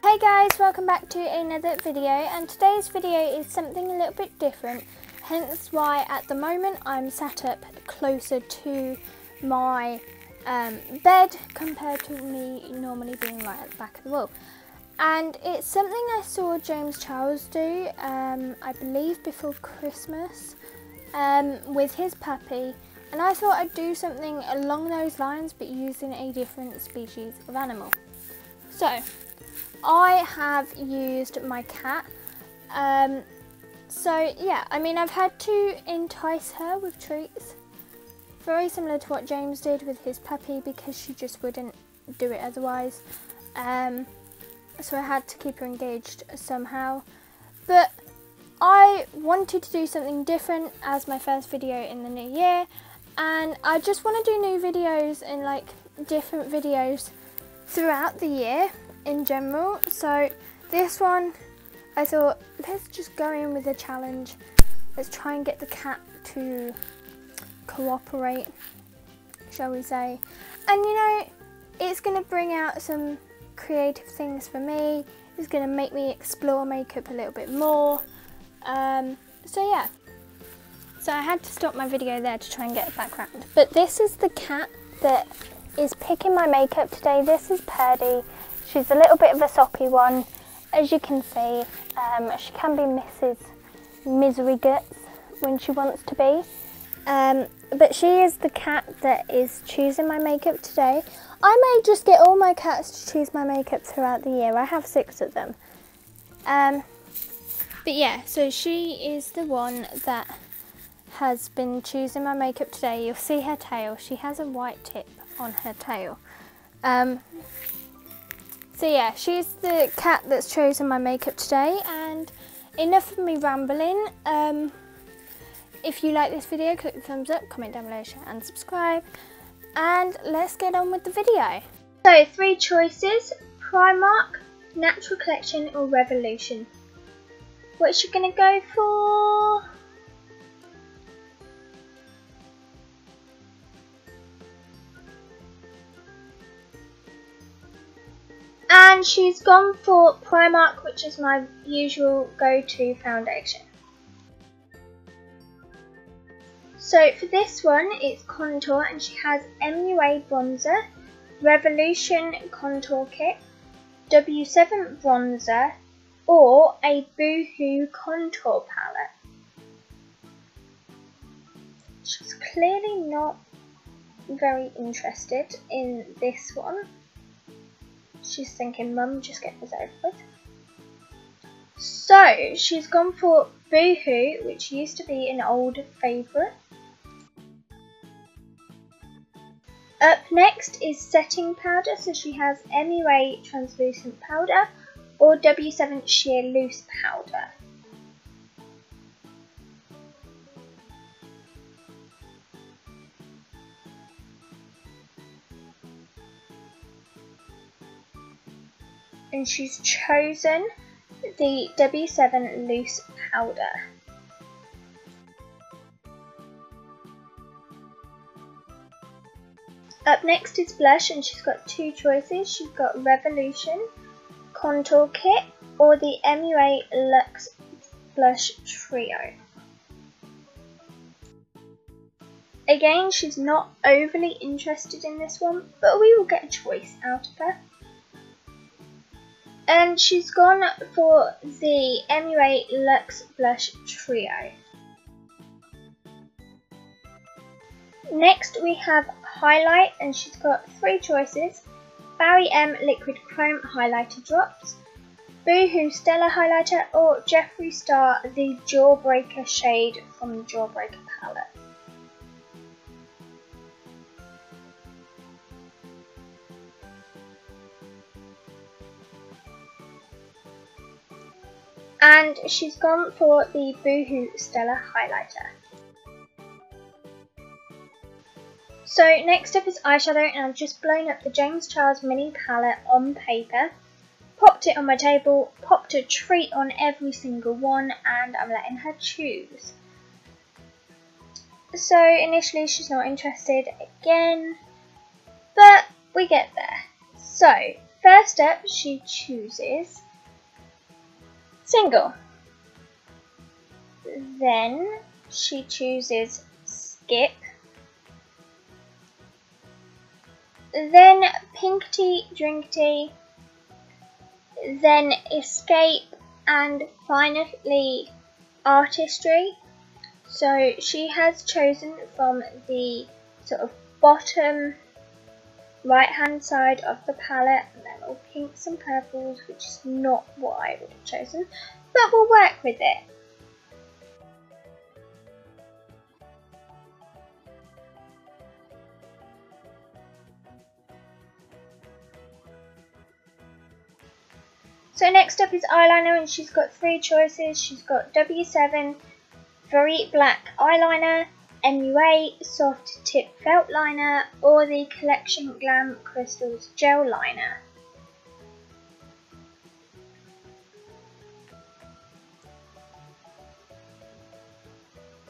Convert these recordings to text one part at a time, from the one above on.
Hey guys, welcome back to another video, and today's video is something a little bit different, hence why at the moment I'm sat up closer to my bed compared to me normally being right at the back of the wall. And it's something I saw James Charles do, I believe before Christmas, with his puppy, and I thought I'd do something along those lines but using a different species of animal. So I have used my cat. So yeah, I mean, I've had to entice her with treats, very similar to what James did with his puppy because she just wouldn't do it otherwise. So I had to keep her engaged somehow. But I wanted to do something different as my first video in the new year, and I just want to do new videos and like different videos throughout the year in general. So this one, I thought, let's just go in with a challenge. Let's try and get the cat to cooperate, shall we say. And you know, it's going to bring out some creative things for me. It's going to make me explore makeup a little bit more. So yeah. So I had to stop my video there to try and get a background. But this is the cat that is picking my makeup today. This is Purdy. She's a little bit of a soppy one, as you can see. She can be Mrs. Misery Guts when she wants to be. But she is the cat that is choosing my makeup today. I may just get all my cats to choose my makeup throughout the year. I have 6 of them. But yeah, so she is the one that has been choosing my makeup today. You'll see her tail. She has a white tip on her tail. So yeah, she's the cat that's chosen my makeup today, and enough of me rambling. If you like this video, click the thumbs up, comment down below, share and subscribe, and let's get on with the video. So 3 choices: Primark, Natural Collection or Revolution. What you gonna go for? And she's gone for Primark, which is my usual go-to foundation. So for this one, it's contour, and she has MUA bronzer, Revolution contour kit, W7 bronzer, or a Boohoo contour palette. She's clearly not very interested in this one. She's thinking, Mum, just get this over with. So she's gone for Boohoo, which used to be an old favourite. Up next is setting powder, so she has MUA translucent powder or W7 sheer loose powder. And she's chosen the W7 loose powder. Up next is blush, and she's got 2 choices. She's got Revolution contour kit or the MUA Luxe blush trio. Again, she's not overly interested in this one, but we will get a choice out of her. And she's gone for the MUA Luxe blush trio. Next we have highlight, and she's got 3 choices: Barry M liquid chrome highlighter drops, Boohoo Stellar highlighter, or Jeffree Star the Jawbreaker shade from the Jawbreaker palette. And she's gone for the Boohoo Stellar highlighter. So next up is eyeshadow, and I've just blown up the James Charles mini palette on paper, popped it on my table, popped a treat on every single one, and I'm letting her choose. So initially she's not interested again, but we get there. So first up, she chooses single. Then she chooses skip. Then PINKITY, DRINKITY. Then escape, and finally ARTISTRY. So she has chosen from the sort of bottom right hand side of the palette, and they're all pinks and purples, which is not what I would have chosen, but we'll work with it. So next up is eyeliner, and she's got 3 choices. She's got W7 Very Black Eyeliner, MUA Soft Tip Felt Liner, or the Collection Glam Crystals Gel Liner.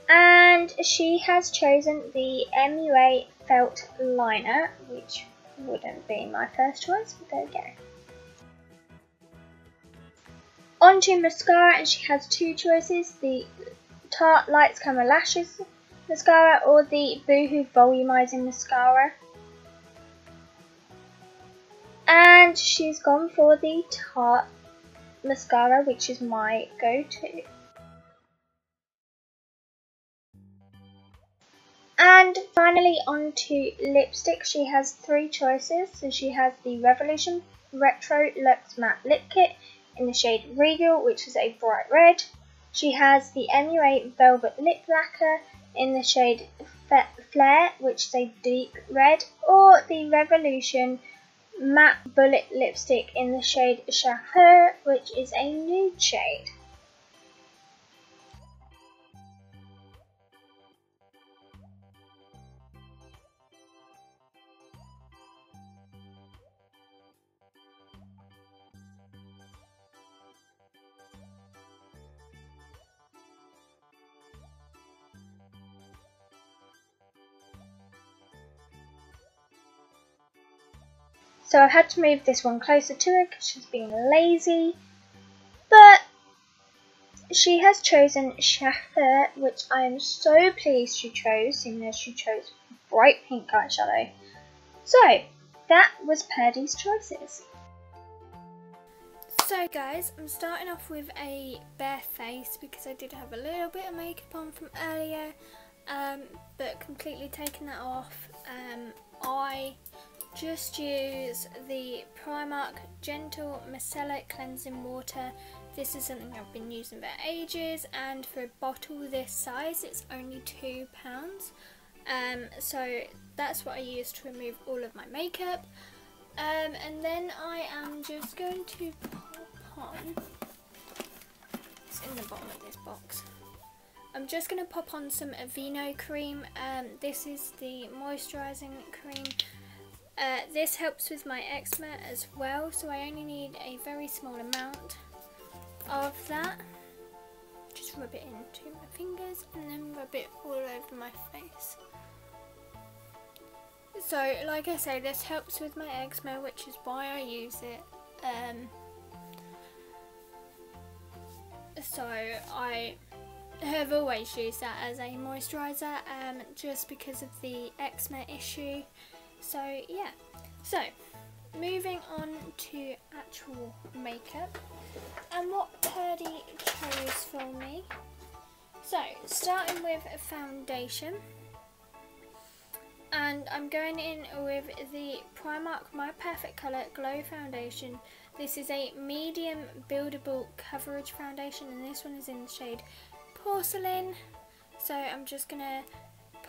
And she has chosen the MUA Felt Liner, which wouldn't be my first choice, but there we go. On to mascara, and she has 2 choices, the Tarte Lights Camera Lashes mascara or the Boohoo Volumizing mascara. And she's gone for the Tarte mascara, which is my go-to. And finally on to lipstick, she has 3 choices. So she has the Revolution Retro Luxe Matte Lip Kit in the shade Regal, which is a bright red. She has the MUA Velvet Lip Lacquer in the shade Flare, which is a deep red, or the Revolution Matte Bullet Lipstick in the shade Chauffeur, which is a nude shade. So I've had to move this one closer to her because she's being lazy, but she has chosen Chauffeur, which I am so pleased she chose, seeing as she chose bright pink eyeshadow. So that was Purdy's choices. So guys, I'm starting off with a bare face because I did have a little bit of makeup on from earlier, but completely taken that off. I just use the Primark Gentle Micellar Cleansing Water. This is something I've been using for ages, and for a bottle this size it's only £2. So that's what I use to remove all of my makeup. And then I am just going to pop on, it's in the bottom of this box, I'm just going to pop on some Aveeno cream. This is the moisturising cream. This helps with my eczema as well, so I only need a very small amount of that. Just rub it into my fingers and then rub it all over my face. So like I say, this helps with my eczema, which is why I use it. So I have always used that as a moisturiser, just because of the eczema issue. So yeah, so moving on to actual makeup and what Purdy chose for me. So starting with foundation, and I'm going in with the Primark My Perfect Colour Glow Foundation. This is a medium buildable coverage foundation, and this one is in the shade Porcelain. So I'm just going to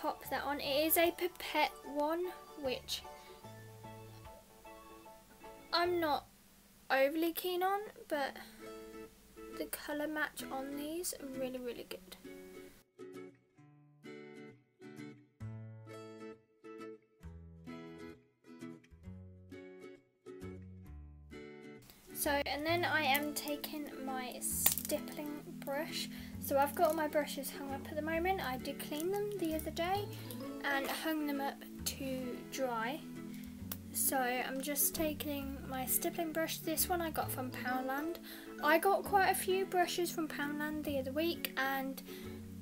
pop that on. It is a pipette one, which I'm not overly keen on, but the colour match on these are really, really good. So, and then I am taking my stippling brush. So I've got all my brushes hung up at the moment. I did clean them the other day and hung them up to dry. So I'm just taking my stippling brush. This one I got from Poundland. I got quite a few brushes from Poundland the other week and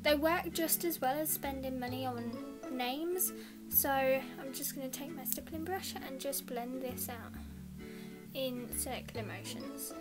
they work just as well as spending money on names. So I'm just going to take my stippling brush and just blend this out in circular motions.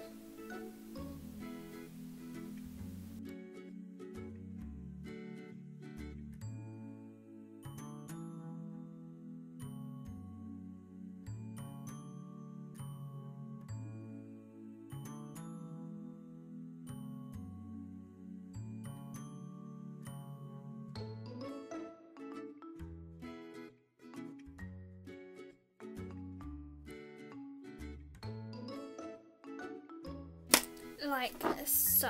Like so.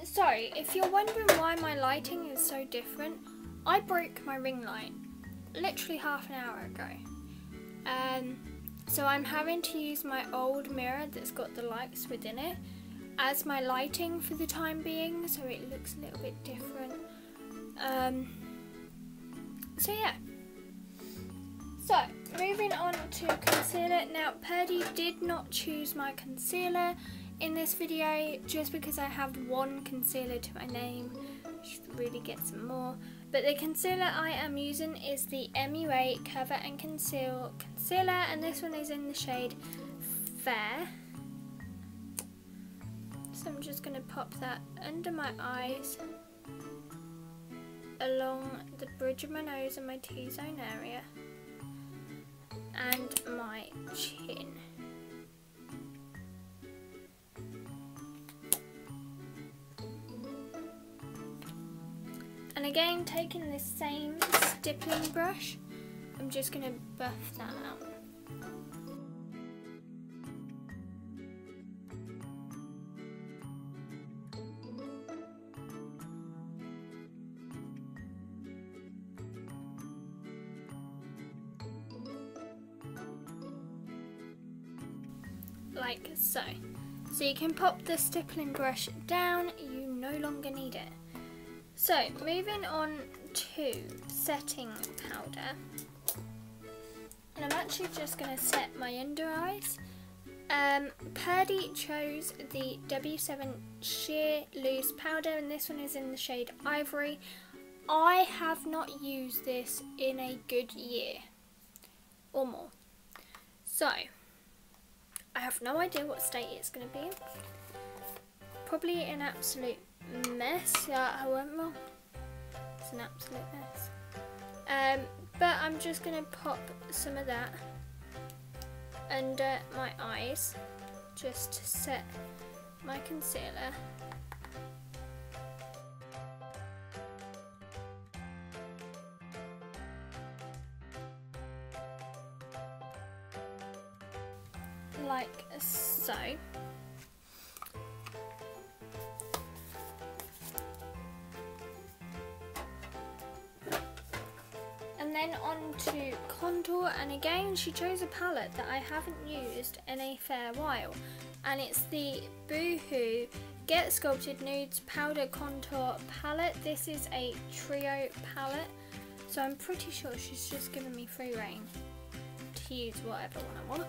Sorry, if you're wondering why my lighting is so different, I broke my ring light literally half an hour ago. So I'm having to use my old mirror that's got the lights within it as my lighting for the time being, so it looks a little bit different. So yeah. So, moving on to concealer. Now, Purdy did not choose my concealer in this video just because I have one concealer to my name. I should really get some more. But the concealer I am using is the MUA Cover and Conceal Concealer, and this one is in the shade Fair. So I'm just going to pop that under my eyes, along the bridge of my nose and my T-zone area, and my chin. And again, taking the same stippling brush, I'm just going to buff that out. Like so. So you can pop the stippling brush down, you no longer need it. So moving on to setting powder, and I'm actually just going to set my under eyes. Purdy chose the W7 Sheer Loose Powder, and this one is in the shade Ivory. I have not used this in a good year or more, so I have no idea what state it's going to be in. Probably an absolute mess. Yeah, I went wrong. It's an absolute mess. But I'm just going to pop some of that under my eyes just to set my concealer. Like so. And then on to contour, and again she chose a palette that I haven't used in a fair while, and it's the Boohoo Get Sculpted Nudes Powder Contour Palette. This is a trio palette, so I'm pretty sure she's just given me free reign to use whatever one I want.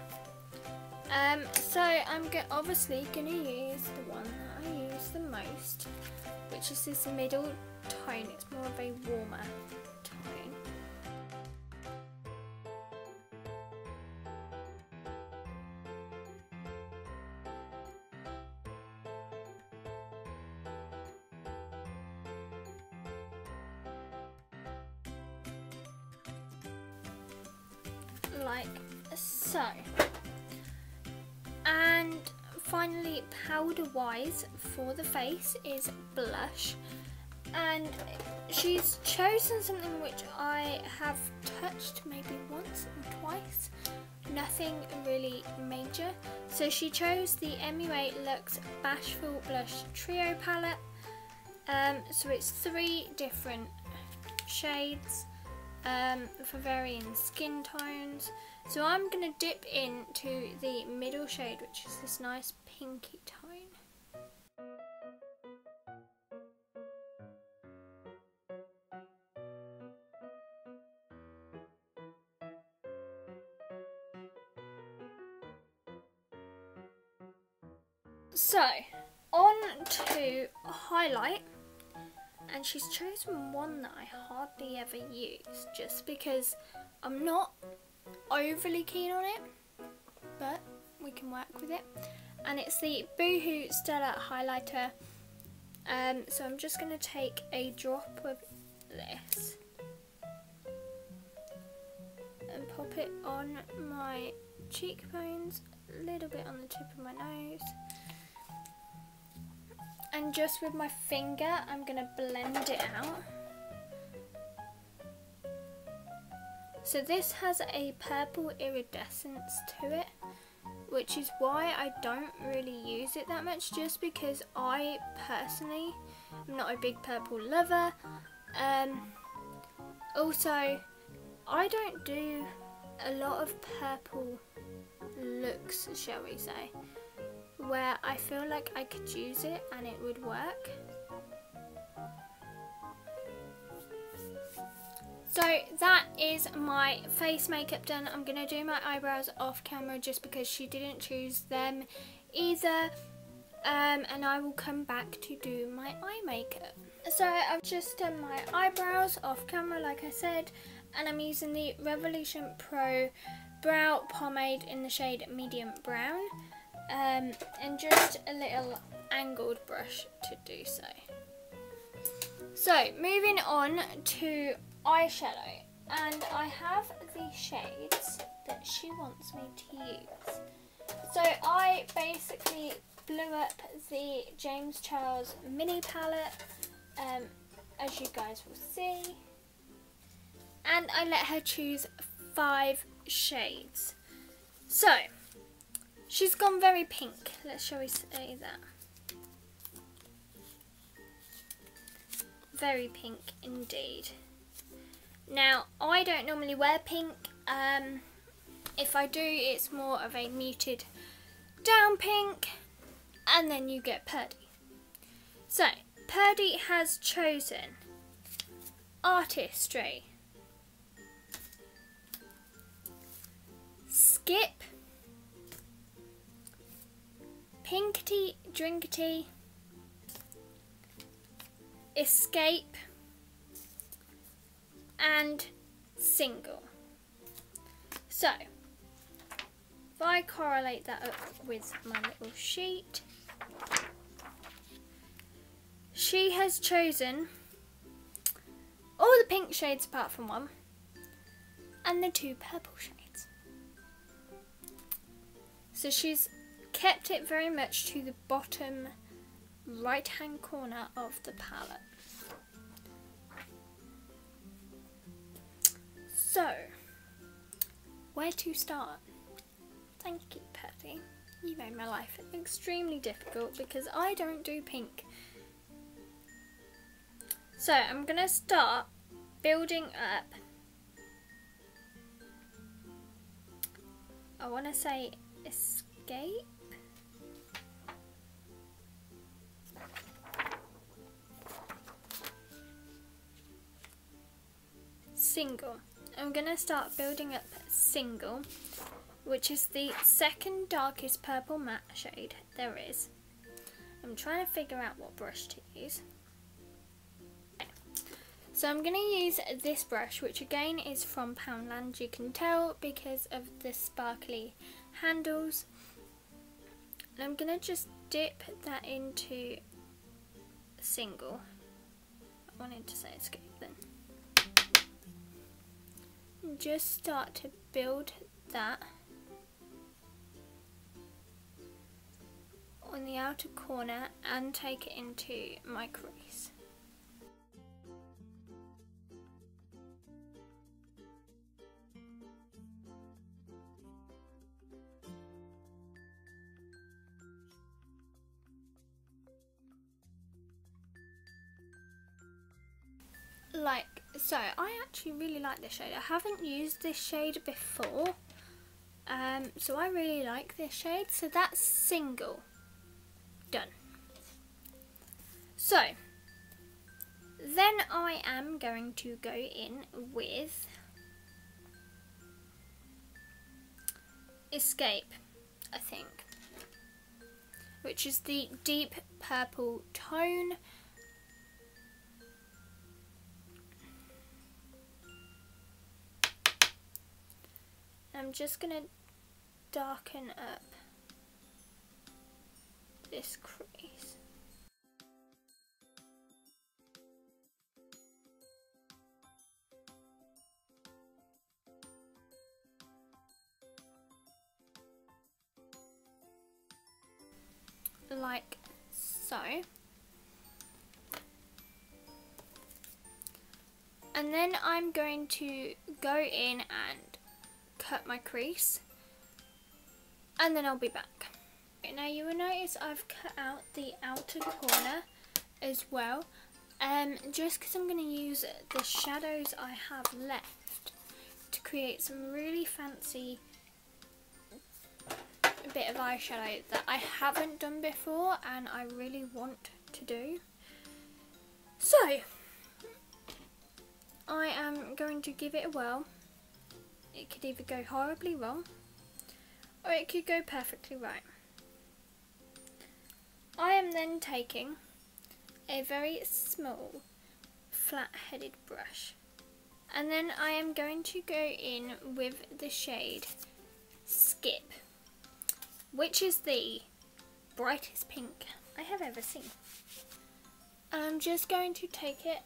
So I'm obviously going to use the one that I use the most, which is this middle tone. It's more of a warmer tone. Like so. And finally, powder wise for the face is blush, and she's chosen something which I have touched maybe once or twice, nothing really major. So she chose the MUA Luxe Bashful Blush Trio palette. So it's 3 different shades for varying skin tones. So I'm going to dip into the middle shade, which is this nice pinky tone. So, on to highlight, and she's chosen one that I hardly ever use just because I'm not overly keen on it, but we can work with it. And it's the Boohoo Stellar Highlighter. So I'm just going to take a drop of this and pop it on my cheekbones, a little bit on the tip of my nose. And just with my finger, I'm going to blend it out. So this has a purple iridescence to it, which is why I don't really use it that much, just because I personally am not a big purple lover. Also, I don't do a lot of purple looks, shall we say, where I feel like I could use it and it would work. So that is my face makeup done. I'm going to do my eyebrows off camera just because she didn't choose them either. And I will come back to do my eye makeup. So I've just done my eyebrows off camera, like I said, and I'm using the Revolution Pro Brow Pomade in the shade Medium Brown. And just a little angled brush to do so. So moving on to eyeshadow, and I have the shades that she wants me to use. So I basically blew up the James Charles mini palette, as you guys will see, and I let her choose 5 shades. So she's gone very pink, shall we say that? Very pink indeed. Now, I don't normally wear pink. If I do, it's more of a muted down pink, and then you get Purdy. So, Purdy has chosen Artistry, Skip, PINKITY, DRINKITY, Escape, and Single. So, if I correlate that up with my little sheet, she has chosen all the pink shades apart from one, and the 2 purple shades. So she's kept it very much to the bottom right hand corner of the palette. So, where to start? Thank you, Patty. You made my life extremely difficult because I don't do pink. So, I'm going to start building up. I want to say Escape. Single. I'm going to start building up Single, which is the second darkest purple matte shade there is. I'm trying to figure out what brush to use. Okay. So I'm going to use this brush, which again is from Poundland. You can tell because of the sparkly handles. And I'm going to just dip that into Single. I wanted to say Escape then. And just start to build that on the outer corner and take it into my crease. Like so, I actually really like this shade. I haven't used this shade before, so I really like this shade. So that's Single. Done. So, then I am going to go in with Escape, I think. which is the deep purple tone. I'm just going to darken up this crease. Like so. And then I'm going to go in and cut my crease, and then I'll be back. Now you will notice I've cut out the outer corner as well, just because I'm going to use the shadows I have left to create some really fancy bit of eyeshadow that I haven't done before and I really want to do. So I am going to give it a whirl. It could either go horribly wrong or it could go perfectly right. I am then taking a very small flat-headed brush, and then I am going to go in with the shade Skip, which is the brightest pink I have ever seen. And I'm just going to take it,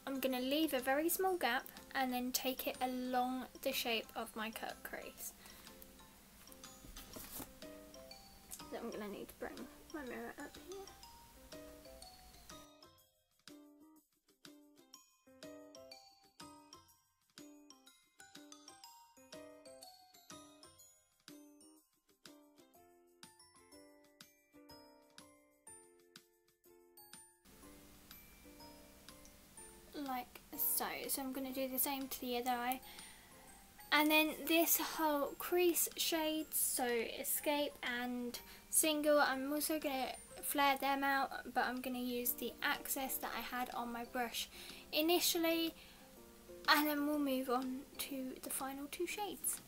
I'm going to leave a very small gap and then take it along the shape of my cut crease. So I'm going to need to bring my mirror up here. Like so. So I'm going to do the same to the other eye. And then this whole crease shades, so Escape and Single, I'm also going to flare them out, but I'm going to use the access that I had on my brush initially, and then we'll move on to the final two shades.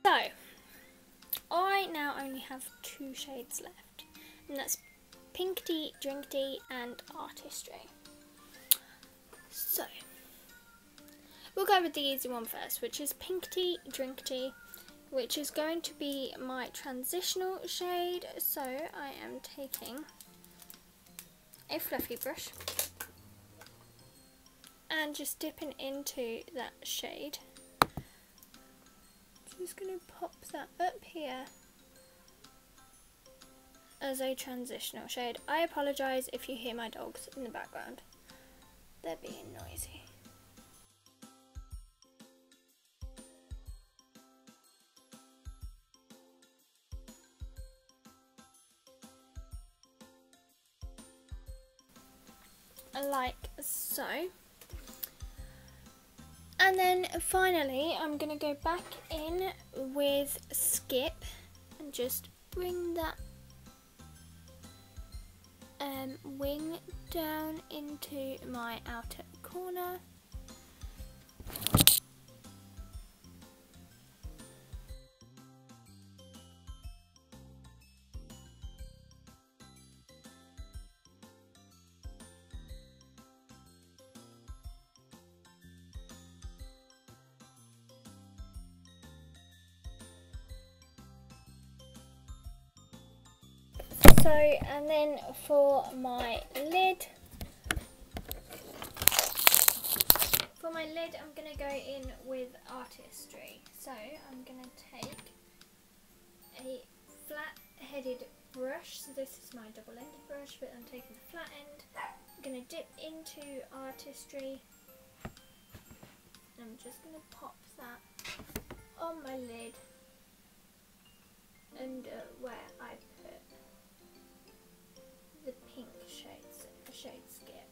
So, I now only have two shades left, and that's Pinkity, Drinkity and Artistry. So, we'll go with the easy one first, which is Pinkity, Drinkity, which is going to be my transitional shade. So, I am taking a fluffy brush and just dipping into that shade. Just going to pop that up here as a transitional shade. I apologise if you hear my dogs in the background. They're being noisy. Like so. And then finally I'm going to go back in with Skip and just bring that wing down into my outer corner. So, and then for my lid, I'm going to go in with Artistry. So I'm going to take a flat-headed brush. So this is my double-ended brush, but I'm taking the flat end. I'm going to dip into Artistry. I'm just going to pop that on my lid under where I put the pink shade Skip.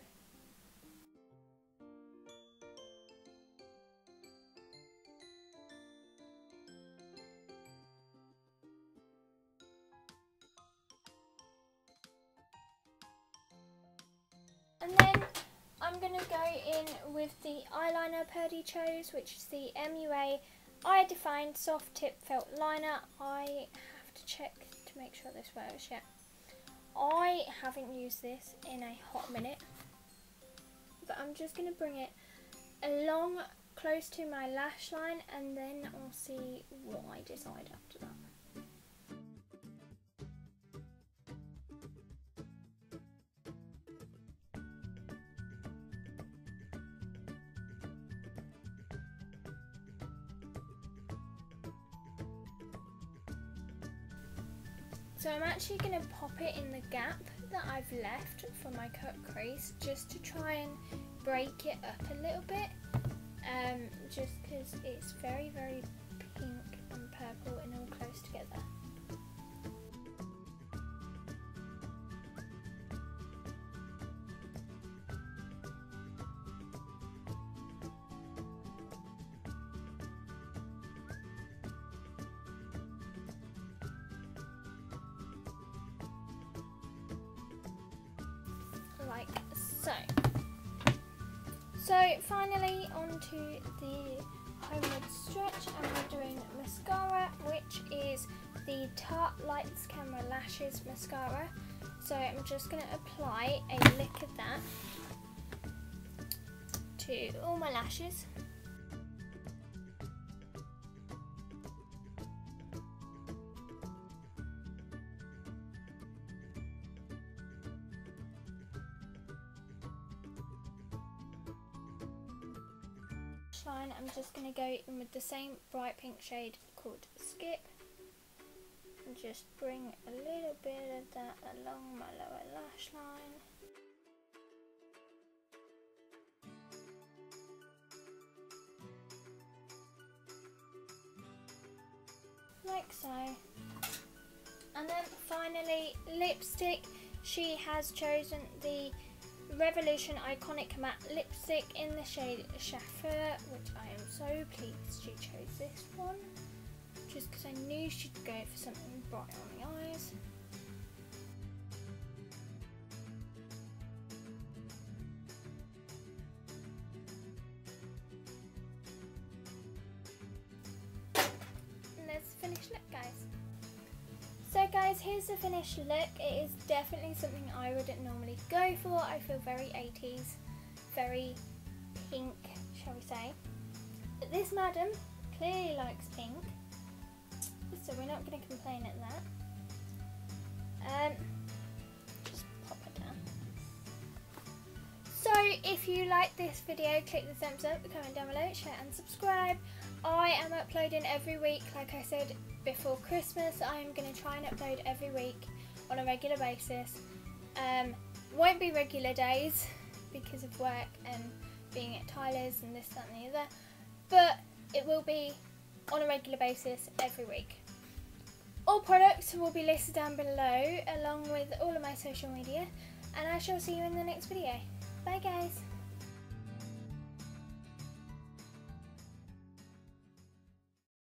And then I'm going to go in with the eyeliner Purdy chose, which is the MUA Eye Defined Soft Tip Felt Liner. I have to check to make sure this works yet. I haven't used this in a hot minute, but I'm just going to bring it along close to my lash line, and then I'll see what I decide after that. So I'm actually going to pop it in the gap that I've left for my cut crease, just to try and break it up a little bit, just because it's very, very pink and purple and all close together. Like so. So finally onto the homeward stretch, and we're doing mascara, which is the Tarte Lights Camera Lashes mascara. So I'm just going to apply a lick of that to all my lashes. Line, I'm just going to go in with the same bright pink shade called Skip, and just bring a little bit of that along my lower lash line. Like so. And then finally, lipstick. She has chosen the Revolution Iconic Matte Lipstick in the shade Chauffeur, which I am so pleased she chose this one, just because I knew she'd go for something bright on the eyes. And there's the finished look, guys. So guys, here's the finished look. It is definitely something I wouldn't normally go for. I feel very 80s, very pink, shall we say. But this madam clearly likes pink, so we're not going to complain at that. Just pop it down. So if you like this video, click the thumbs up, comment down below, share and subscribe. I am uploading every week, like I said before Christmas. I am going to try and upload every week on a regular basis. Won't be regular days because of work and being at Tyler's and this, that and the other, but it will be on a regular basis every week. All products will be listed down below along with all of my social media, and I shall see you in the next video. Bye guys!